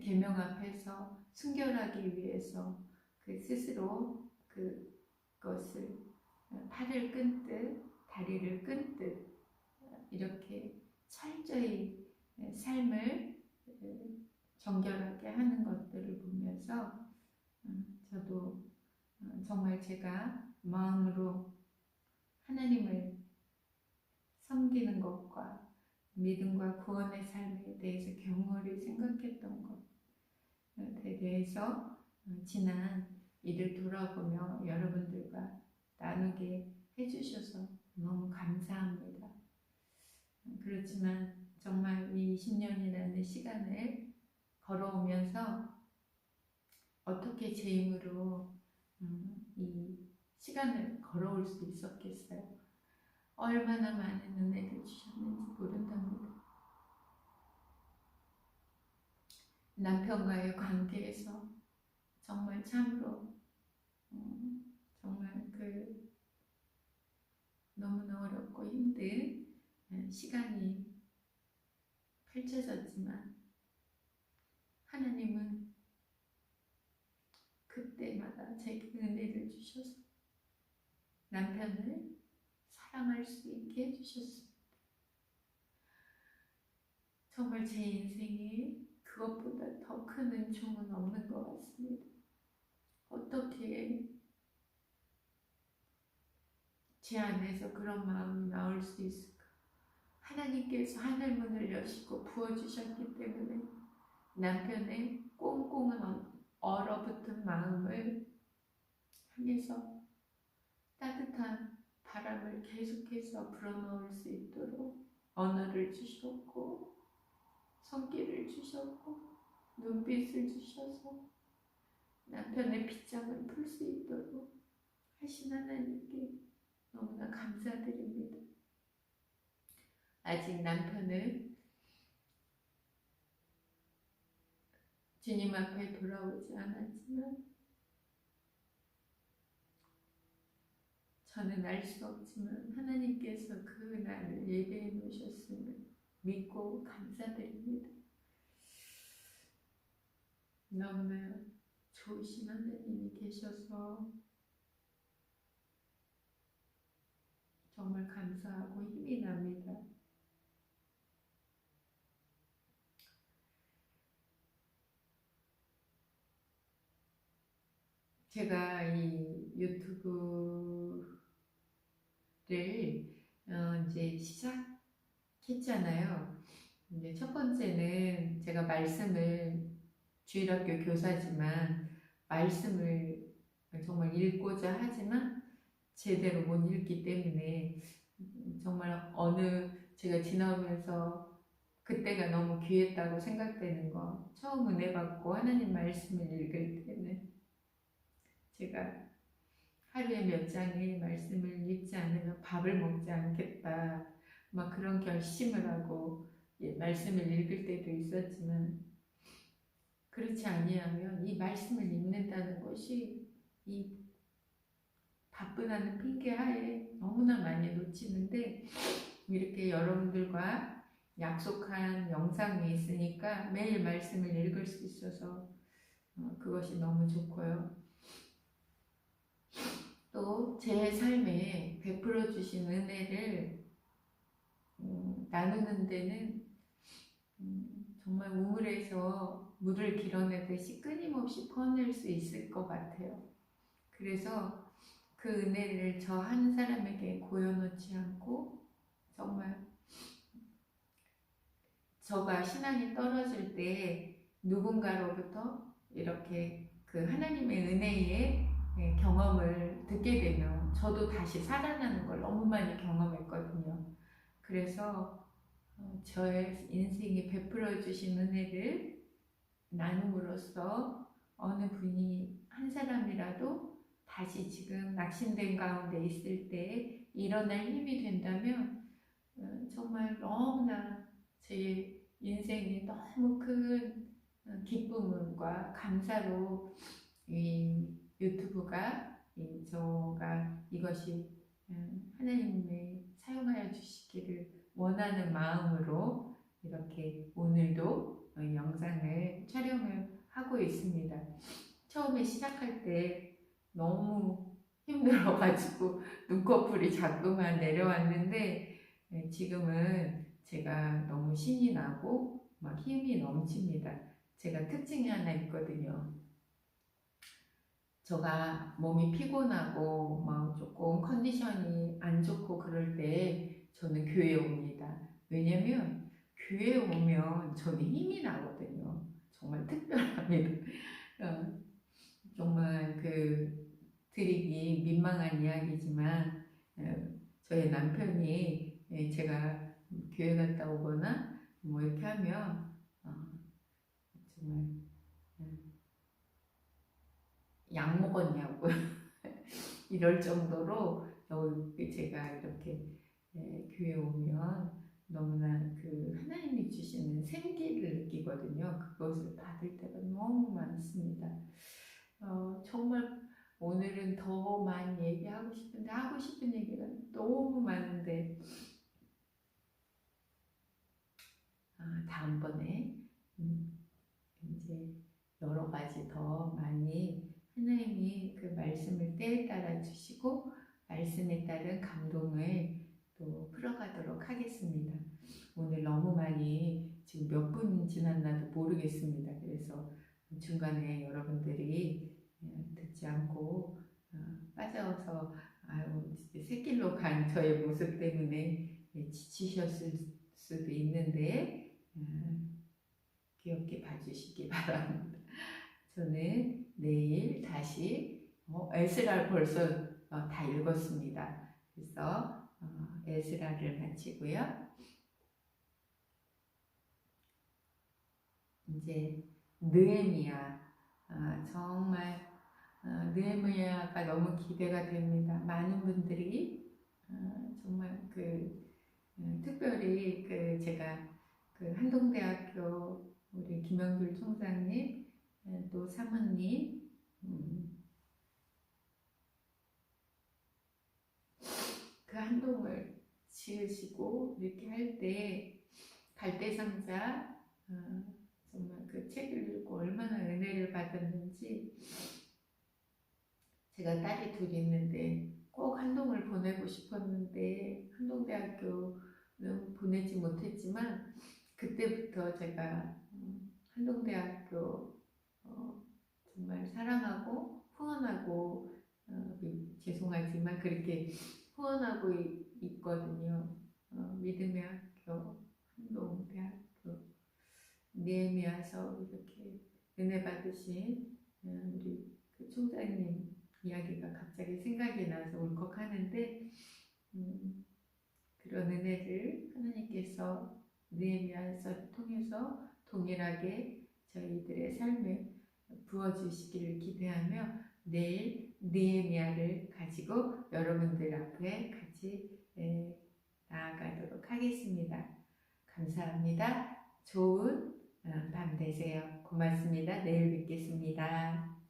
계명 앞에서 순결하기 위해서 그 스스로 그것을 팔을 끊듯 다리를 끊듯 이렇게 철저히 삶을 정결하게 하는 것들을 보면서 저도 정말 제가 마음으로 하나님을 섬기는 것과 믿음과 구원의 삶에 대해서 경홀히 생각했던 것에 대해서 지난 일을 돌아보며 여러분들과 나누게 해주셔서 너무 감사합니다. 그렇지만 정말 이 20년이라는 시간을 걸어오면서 어떻게 제 힘으로 이 시간을 걸어올 수 있었겠어요. 얼마나 많은 은혜를 주셨는지 모른답니다. 남편과의 관계에서 정말 참으로 정말 너무나 어렵고 힘든 시간이 펼쳐졌지만 하나님은 그때마다 제게 은혜를 주셔서 남편을 사랑할 수 있게 해주셨습니다. 정말 제 인생에 그것보다 더 큰 은총은 없는 것 같습니다. 어떻게 제 안에서 그런 마음이 나올 수 있을까? 하나님께서 하늘문을 여시고 부어주셨기 때문에 남편의 꽁꽁은 얼어붙은 마음을 향해서 따뜻한 바람을 계속해서 불어넣을 수 있도록 언어를 주셨고 손길을 주셨고 눈빛을 주셔서 남편의 빗장을 풀 수 있도록 하신 하나님께 너무나 감사드립니다. 아직 남편은 주님 앞에 돌아오지 않았지만 저는 알 수 없지만 하나님께서 그 날을 예배해 놓으셨음을 믿고 감사드립니다. 너무나 좋으신 하나님이 계셔서 정말 감사하고 힘이 납니다. 제가 이 유튜브를 이제 시작했잖아요. 이제 첫 번째는 제가 주일학교 교사지만 말씀을 정말 읽고자 하지만 제대로 못 읽기 때문에 정말 제가 지나오면서 그때가 너무 귀했다고 생각되는 거, 처음 은혜 받고 하나님 말씀을 읽을 때는 제가 하루에 몇 장의 말씀을 읽지 않으면 밥을 먹지 않겠다 막 그런 결심을 하고 말씀을 읽을 때도 있었지만 그렇지 아니하면 이 말씀을 읽는다는 것이 이 바쁘다는 핑계하에 너무나 많이 놓치는데 이렇게 여러분들과 약속한 영상이 있으니까 매일 말씀을 읽을 수 있어서 그것이 너무 좋고요. 또 제 삶에 베풀어 주신 은혜를 나누는 데는 정말 우물에서 물을 길어내듯이 끊임없이 퍼낼 수 있을 것 같아요. 그래서 그 은혜를 저 한 사람에게 고여놓지 않고 정말 저가 신앙이 떨어질 때 누군가로부터 이렇게 그 하나님의 은혜의 경험을 듣게 되면 저도 다시 살아나는 걸 너무 많이 경험했거든요. 그래서 저의 인생에 베풀어 주신 은혜를 나눔으로써 어느 분이 한 사람이라도 다시 지금 낙심된 가운데 있을 때 일어날 힘이 된다면 정말 너무나 제 인생에 너무 큰 기쁨과 감사로 이 유튜브가 저가 이것이 하나님의 사용하여 주시기를 원하는 마음으로 이렇게 오늘도 영상을 촬영을 하고 있습니다. 처음에 시작할 때 너무 힘들어가지고 눈꺼풀이 자꾸만 내려왔는데 지금은 제가 너무 신이 나고 막 힘이 넘칩니다. 제가 특징이 하나 있거든요. 제가 몸이 피곤하고 막 조금 컨디션이 안 좋고 그럴 때 저는 교회에 옵니다. 왜냐면 교회에 오면 저는 힘이 나거든요. 정말 특별합니다. 정말 드리기 민망한 이야기지만 저희 남편이 제가 교회 갔다 오거나 뭐 이렇게 하면 정말 약 먹었냐고 이럴 정도로 제가 이렇게 교회 오면 너무나 그 하나님이 주시는 생기를 느끼거든요. 그것을 받을 때가 너무 많습니다. 정말 오늘은 더 많이 얘기하고 싶은데 하고 싶은 얘기가 너무 많은데 다음번에 이제 여러 가지 더 많이 하나님이 그 말씀을 때에 따라 주시고 말씀에 따른 감동을 또 풀어가도록 하겠습니다. 오늘 너무 많이 지금 몇 분 지났나도 모르겠습니다. 그래서 중간에 여러분들이 듣지 않고 빠져서 샛길로 간 저의 모습 때문에 지치셨을 수도 있는데 귀엽게 봐주시기 바랍니다. 저는 내일 다시 에스라를 벌써 다 읽었습니다. 그래서 에스라를 마치고요. 이제 느헤미야 정말 느헤미야가 너무 기대가 됩니다. 많은 분들이 정말 특별히 제가 한동대학교 우리 김영길 총장님 또 사모님 그 한동을 지으시고 이렇게 할 때 갈대상자 정말 그 책을 읽고 얼마나 은혜를 받았는지 제가 딸이 둘이 있는데 꼭 한동을 보내고 싶었는데 한동대학교는 보내지 못했지만 그때부터 제가 한동대학교 정말 사랑하고 후원하고 죄송하지만 그렇게 후원하고 있거든요. 믿음의 학교, 한동대학교, 느헤미야서 이렇게 은혜 받으신 우리 총장님 이야기가 갑자기 생각이 나서 울컥하는데 그런 은혜를 하나님께서 느헤미야서 통해서 동일하게 저희들의 삶에 부어주시기를 기대하며 내일 느헤미야를 가지고 여러분들 앞에 같이 나아가도록 하겠습니다. 감사합니다. 좋은 밤 되세요. 고맙습니다. 내일 뵙겠습니다.